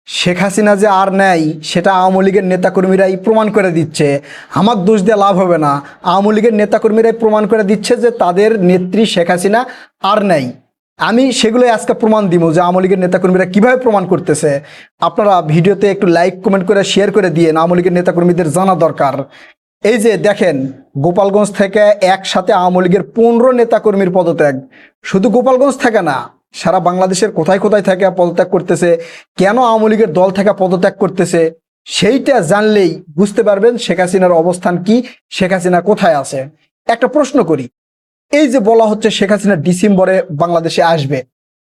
শেখ হাসিনা যে আর নেই সেটা আওয়ামী লীগের নেতাকর্মীরাই প্রমাণ করে দিচ্ছে। আমার দোষ দিয়ে লাভ হবে না, আওয়ামী লীগের নেতাকর্মীরাই প্রমাণ করে দিচ্ছে যে তাদের নেত্রী শেখ হাসিনা আর নেই। আমি সেগুলোই আজকে প্রমাণ দিব যে আওয়ামী লীগের নেতাকর্মীরা কীভাবে প্রমাণ করতেছে। আপনারা ভিডিওতে একটু লাইক কমেন্ট করে শেয়ার করে দিয়ে আওয়ামী লীগের নেতাকর্মীদের জানা দরকার। এই যে দেখেন, গোপালগঞ্জ থেকে একসাথে আওয়ামী লীগের 15 নেতাকর্মীর পদত্যাগ। শুধু গোপালগঞ্জ থেকে না, সারা বাংলাদেশের কোথায় কোথায় থেকে পদত্যাগ করতেছে, কেন আওয়ামী লীগের দল থেকে পদত্যাগ করতেছে, সেইটা জানলেই বুঝতে পারবেন শেখ হাসিনার অবস্থান কি, শেখ হাসিনা কোথায় আছে। একটা প্রশ্ন করি, এই যে বলা হচ্ছে শেখ হাসিনা ডিসেম্বরে বাংলাদেশে আসবে,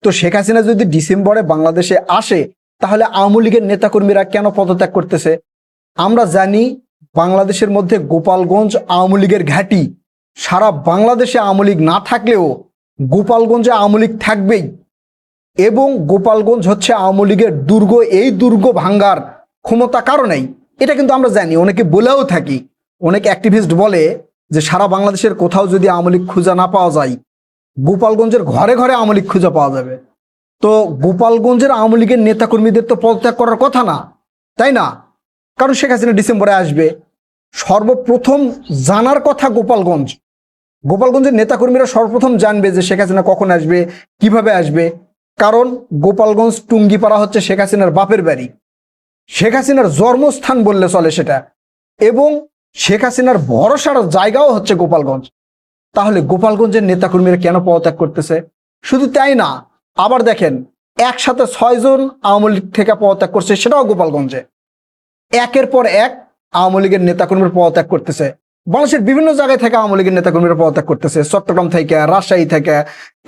তো শেখ হাসিনা যদি ডিসেম্বরে বাংলাদেশে আসে তাহলে আওয়ামী লীগের নেতাকর্মীরা কেন পদত্যাগ করতেছে? আমরা জানি বাংলাদেশের মধ্যে গোপালগঞ্জ আওয়ামী লীগের ঘাঁটি। সারা বাংলাদেশে আওয়ামী লীগ না থাকলেও গোপালগঞ্জে আওয়ামী লীগ থাকবেই, এবং গোপালগঞ্জ হচ্ছে আওয়ামী লীগের দুর্গ। এই দুর্গ ভাঙ্গার ক্ষমতা কারো নেই, এটা কিন্তু আমরা জানি, অনেকে বলেও থাকি। অনেক অ্যাক্টিভিস্ট বলে যে সারা বাংলাদেশের কোথাও যদি আওয়ামী লীগ খুঁজে না পাওয়া যায়, গোপালগঞ্জের ঘরে ঘরে আওয়ামী লীগ খুঁজে পাওয়া যাবে। তো গোপালগঞ্জের আওয়ামী লীগের নেতাকর্মীদের তো পদত্যাগ করার কথা না, তাই না? কারণ শেখ হাসিনা ডিসেম্বরে আসবে, সর্বপ্রথম জানার কথা গোপালগঞ্জ। গোপালগঞ্জের নেতাকর্মীরা সর্বপ্রথম জানবে যে শেখ হাসিনা কখন আসবে, কিভাবে আসবে। কারণ গোপালগঞ্জ টুঙ্গিপাড়া হচ্ছে শেখ হাসিনার বাপের বাড়ি, শেখ হাসিনার জন্মস্থান বললে চলে সেটা, এবং শেখ হাসিনার ভরসার জায়গাও হচ্ছে গোপালগঞ্জ। তাহলে গোপালগঞ্জের নেতাকর্মীরা কেন পদত্যাগ করতেছে? শুধু তাই না, আবার দেখেন একসাথে 6 জন আওয়ামী লীগ থেকে পদত্যাগ করছে, সেটাও গোপালগঞ্জে। একের পর এক আওয়ামী লীগের নেতাকর্মীরা পদত্যাগ করতেছে। বাংলাদেশের বিভিন্ন জায়গায় থেকে আওয়ামী লীগের নেতাকর্মীরা পদত্যাগ করতেছে, চট্টগ্রাম থেকে, রাজশাহী থেকে,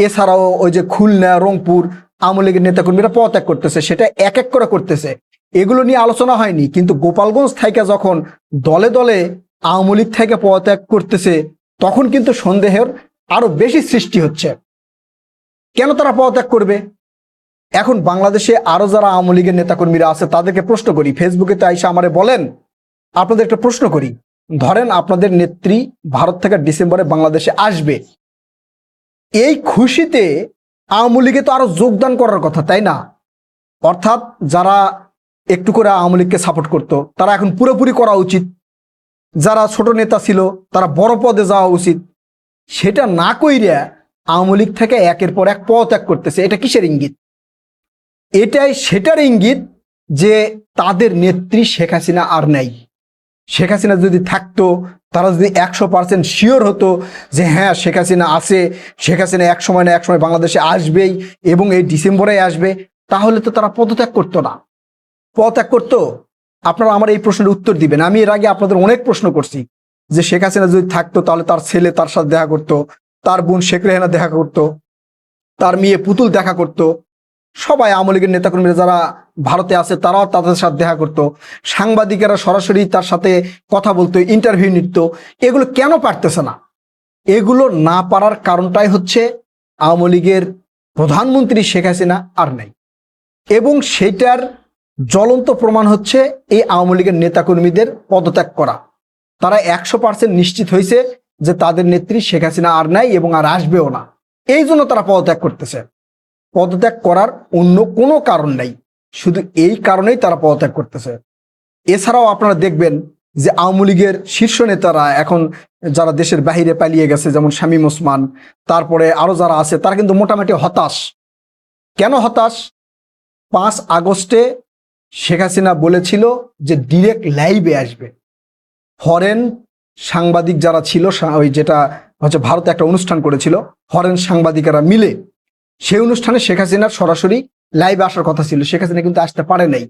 এছাড়াও ওই যে খুলনা, রংপুর আওয়ামী লীগের নেতাকর্মীরা পদত্যাগ করতেছে। সেটা এক এক করে করতেছে, এগুলো নিয়ে আলোচনা হয়নি। কিন্তু গোপালগঞ্জ থেকে যখন দলে দলে আওয়ামী লীগ থেকে পদত্যাগ করতেছে, তখন কিন্তু সন্দেহের আরো বেশি সৃষ্টি হচ্ছে। কেন তারা পদত্যাগ করবে? এখন বাংলাদেশে আরো যারা আওয়ামী লীগের নেতাকর্মীরা আছে তাদেরকে প্রশ্ন করি, ফেসবুকে তো আইসা আমারে বলেন, আপনাদের একটা প্রশ্ন করি। ধরেন আপনাদের নেত্রী ভারত থেকে ডিসেম্বরে বাংলাদেশে আসবে, এই খুশিতে আওয়ামী লীগে তো আরো যোগদান করার কথা, তাই না? অর্থাৎ যারা একটু করে আওয়ামী লীগকে সাপোর্ট করতো তারা এখন পুরোপুরি করা উচিত, যারা ছোট নেতা ছিল তারা বড় পদে যাওয়া উচিত। সেটা না কইরা আওয়ামী লীগ থেকে একের পর এক পদত্যাগ করতেছে। এটা কিসের ইঙ্গিত? এটাই সেটার ইঙ্গিত যে তাদের নেত্রী শেখ হাসিনা আর নাই। শেখ হাসিনা যদি থাকতো, তারা যদি 100% শিওর হতো যে হ্যাঁ শেখ হাসিনা আছে, শেখ হাসিনা এক সময় না এক সময় বাংলাদেশে আসবেই এবং এই ডিসেম্বরে আসবে, তাহলে তো তারা পদত্যাগ করতো না। পদত্যাগ করতো? আপনারা আমার এই প্রশ্নের উত্তর দিবেন। আমি এর আগে আপনাদের অনেক প্রশ্ন করছি যে শেখ হাসিনা যদি থাকতো তাহলে তার ছেলে তার সাথে দেখা করতো, তার বোন শেখ রেহানা দেখা করতো, তার মেয়ে পুতুল দেখা করতো, সবাই আওয়ামী লীগের নেতাকর্মীরা যারা ভারতে আছে তারাও তাদের সাথে দেখা করতো, সাংবাদিকেরা সরাসরি তার সাথে কথা বলতো, ইন্টারভিউ নিত। এগুলো কেন পারতেছে না? এগুলো না পারার কারণটাই হচ্ছে আওয়ামী লীগের প্রধানমন্ত্রী শেখ হাসিনা আর নাই, এবং সেটার জ্বলন্ত প্রমাণ হচ্ছে এই আওয়ামী লীগের নেতাকর্মীদের পদত্যাগ করা। তারা 100% নিশ্চিত হয়েছে যে তাদের নেত্রী শেখ হাসিনা আর নাই এবং আর আসবেও না, এই জন্য তারা পদত্যাগ করতেছে। পদত্যাগ করার অন্য কোনো কারণ নাই, শুধু এই কারণেই তারা পদত্যাগ করতেছে। এছাড়াও আপনারা দেখবেন যে আওয়ামী লীগের শীর্ষ নেতারা এখন যারা দেশের বাহিরে পালিয়ে গেছে, যেমন শামীম ওসমান, তারপরে আরো যারা আছে, তারা কিন্তু মোটামুটি হতাশ। কেন হতাশ? 5 আগস্টে শেখ হাসিনা বলেছিল যে ডিরেক্ট লাইভে আসবে। ফরেন সাংবাদিক যারা ছিল, ওই যেটা হচ্ছে ভারতে একটা অনুষ্ঠান করেছিল ফরেন সাংবাদিকেরা মিলে, সেই অনুষ্ঠানে শেখ হাসিনার সরাসরি লাইভে আসার কথা ছিল, শেখ হাসিনা কিন্তু আসতে পারে নাই।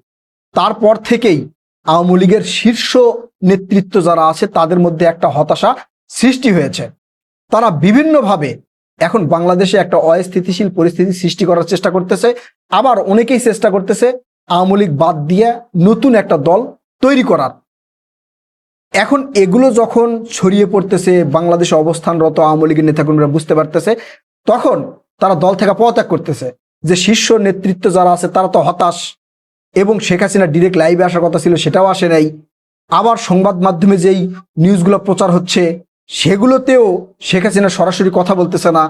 তারপর থেকেই আওয়ামী লীগের শীর্ষ নেতৃত্ব যারা আছে তাদের মধ্যে একটা হতাশা সৃষ্টি হয়েছে। তারা বিভিন্নভাবে এখন বাংলাদেশে একটা অস্থিতিশীল পরিস্থিতি সৃষ্টি করার চেষ্টা করতেছে। আবার অনেকেই চেষ্টা করতেছে আওয়ামী লীগ বাদ দিয়ে নতুন একটা দল তৈরি করার। এখন এগুলো যখন ছড়িয়ে পড়তেছে, বাংলাদেশে অবস্থানরত আওয়ামী লীগের নেতাকর্মীরা বুঝতে পারতেছে, তখন তারা দল থেকে পদত্যাগ করতেছে। যে শীর্ষ নেতৃত্ব যারা আছে তারা তো হতাশ, এবং শেখ হাসিনা ডিরেক্ট লাইভে আসার কথা ছিল সেটাও আসে নাই। আবার সংবাদ মাধ্যমে যেই নিউজগুলো প্রচার হচ্ছে সেগুলোতেও শেখ হাসিনা সরাসরি কথা বলতেছে না,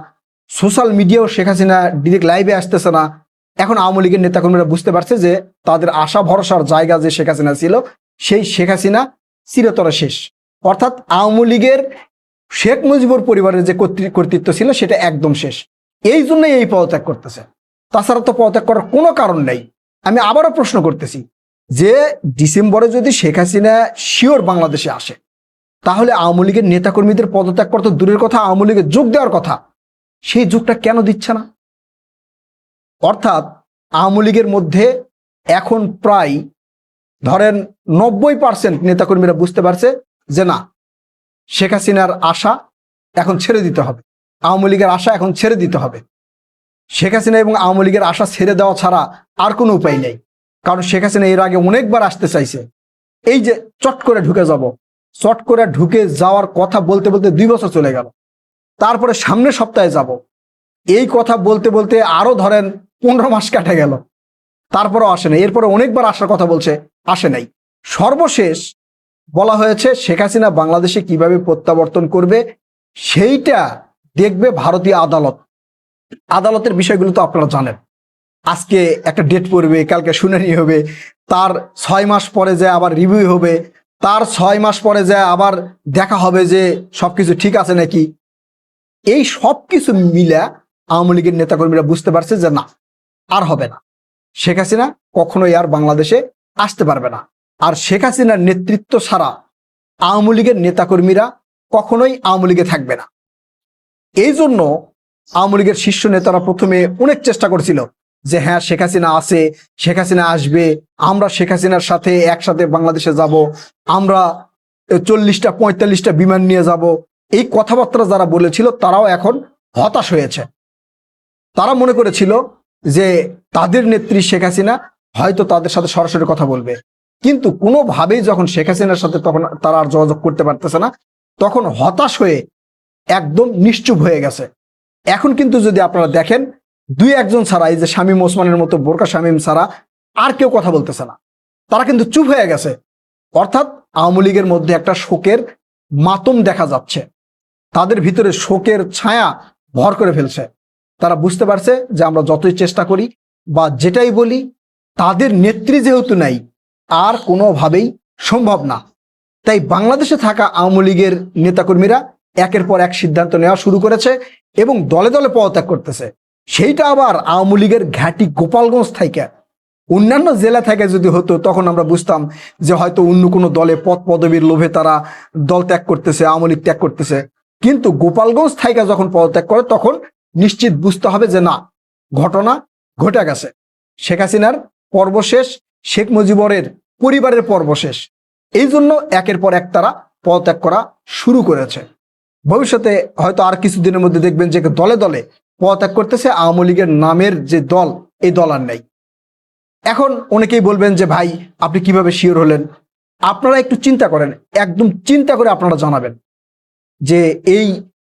সোশ্যাল মিডিয়াও শেখ হাসিনা ডিরেক্ট লাইভে আসতেছে না। এখন আওয়ামী লীগের নেতাকর্মীরা বুঝতে পারছে যে তাদের আশা ভরসার জায়গা যে শেখ হাসিনা ছিল, সেই শেখ হাসিনা চিরতরে শেষ। অর্থাৎ আওয়ামী লীগের শেখ মুজিবুর পরিবারের যে কর্তৃত্ব ছিল সেটা একদম শেষ। এই জন্যই এই পদত্যাগ করতেছে, তাছাড়া তো পদত্যাগ করার কোনো কারণ নেই। আমি আবারও প্রশ্ন করতেছি যে ডিসেম্বরে যদি শেখ হাসিনা শিওর বাংলাদেশে আসে, তাহলে আওয়ামী লীগের নেতাকর্মীদের পদত্যাগ করতে দূরের কথা, আওয়ামী লীগের যোগ দেওয়ার কথা, সেই যোগটা কেন দিচ্ছে না? অর্থাৎ আওয়ামী লীগের মধ্যে এখন প্রায় ধরেন 90% নেতাকর্মীরা বুঝতে পারছে যে না, শেখ হাসিনার আশা এখন ছেড়ে দিতে হবে, আওয়ামী লীগের আশা এখন ছেড়ে দিতে হবে। শেখ হাসিনা এবং আওয়ামী লীগের আশা ছেড়ে দেওয়া ছাড়া আর কোনো উপায় নেই। কারণ শেখ হাসিনা এর আগে অনেকবার আসতে চাইছে, এই যে চট করে ঢুকে যাব, চট করে ঢুকে যাওয়ার কথা বলতে বলতে 2 বছর চলে গেল, তারপরে সামনের সপ্তাহে যাব, এই কথা বলতে বলতে আরো ধরেন 15 মাস কাটে গেল, তারপরও আসে নাই। এরপরে অনেকবার আসার কথা বলছে, আসে নাই। সর্বশেষ বলা হয়েছে শেখ হাসিনা বাংলাদেশে কিভাবে প্রত্যাবর্তন করবে সেইটা দেখবে ভারতীয় আদালত। আদালতের বিষয়গুলো তো আপনারা জানেন, আজকে একটা ডেট পড়বে, কালকে শুনানি হবে, তার 6 মাস পরে যে আবার রিভিউ হবে, তার 6 মাস পরে যে আবার দেখা হবে যে সবকিছু ঠিক আছে নাকি। এই সব কিছু মিলা আওয়ামী লীগের নেতাকর্মীরা বুঝতে পারছে যে না, আর হবে না, শেখ হাসিনা কখনোই আর বাংলাদেশে আসতে পারবে না। আর শেখ হাসিনার নেতৃত্ব ছাড়া আওয়ামী লীগের নেতাকর্মীরা কখনোই আওয়ামী লীগে থাকবে না। এই জন্য আওয়ামী লীগের শীর্ষ নেতারা প্রথমে অনেক চেষ্টা করেছিল যে হ্যাঁ, শেখ হাসিনা আছে, শেখ হাসিনা আসবে, আমরা শেখ হাসিনার সাথে একসাথে বাংলাদেশে যাব, আমরা 40টা 45টা বিমান নিয়ে যাব। এই কথাবার্তা যারা বলেছিল তারাও এখন হতাশ হয়েছে। তারা মনে করেছিল যে তাদের নেত্রী শেখ হাসিনা হয়তো তাদের সাথে সরাসরি কথা বলবে, কিন্তু কোনোভাবেই যখন শেখ হাসিনার সাথে তখন তারা আর যোগাযোগ করতে পারতেছে না, তখন হতাশ হয়ে একদম নিশ্চুপ হয়ে গেছে। এখন কিন্তু যদি আপনারা দেখেন, 2-1 ছাড়া, এই যে শামীম ওসমানের মতো বোরকা শামীম ছাড়া আর কেউ কথা বলতেছে না, তারা কিন্তু চুপ হয়ে গেছে। অর্থাৎ আওয়ামী লীগের মধ্যে একটা শোকের মাতম দেখা যাচ্ছে, তাদের ভিতরে শোকের ছায়া ভর করে ফেলছে। তারা বুঝতে পারছে যে আমরা যতই চেষ্টা করি বা যেটাই বলি, তাদের নেত্রী যেহেতু নাই, আর কোনোভাবেই সম্ভব না। তাই বাংলাদেশে থাকা আওয়ামী লীগের নেতাকর্মীরা একের পর এক সিদ্ধান্ত নেওয়া শুরু করেছে এবং দলে দলে পদত্যাগ করতেছে। সেইটা আবার আওয়ামী লীগের ঘাঁটি গোপালগঞ্জ থেকে, অন্যান্য জেলা থেকে যদি হতো তখন আমরা বুঝতাম যে হয়তো অন্য কোনো দলে পদ পদবীর লোভে তারা দল ত্যাগ করতেছে, আওয়ামী লীগ ত্যাগ করতেছে। কিন্তু গোপালগঞ্জ থেকে যখন পদত্যাগ করে তখন নিশ্চিত বুঝতে হবে যে না, ঘটনা ঘটে গেছে, শেখ হাসিনার পর্ব শেষ, শেখ মুজিবুরের পরিবারের পর্ব শেষ। এই জন্য একের পর এক তারা পদত্যাগ করা শুরু করেছে। ভবিষ্যতে হয়তো আর কিছুদিনের মধ্যে দেখবেন যে দলে দলে পদত্যাগ করতেছে। আওয়ামী লীগের নামের যে দল, এই দল আর নেই। এখন অনেকেই বলবেন যে ভাই, আপনি কিভাবে শিওর হলেন? আপনারা একটু চিন্তা করেন, একদম চিন্তা করে আপনারা জানাবেন যে এই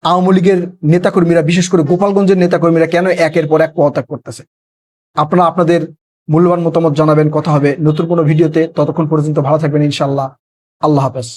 আওয়ামী লীগের নেতাকর্মীরা, বিশেষ করে গোপালগঞ্জের নেতাকর্মীরা কেন একের পর এক পদত্যাগ করতেছে। আপনারা আপনাদের মূল্যবান মতামত জানাবেন। কথা হবে নতুন কোনো ভিডিওতে, ততক্ষণ পর্যন্ত ভালো থাকবেন ইনশাআল্লাহ। আল্লাহ হাফেজ।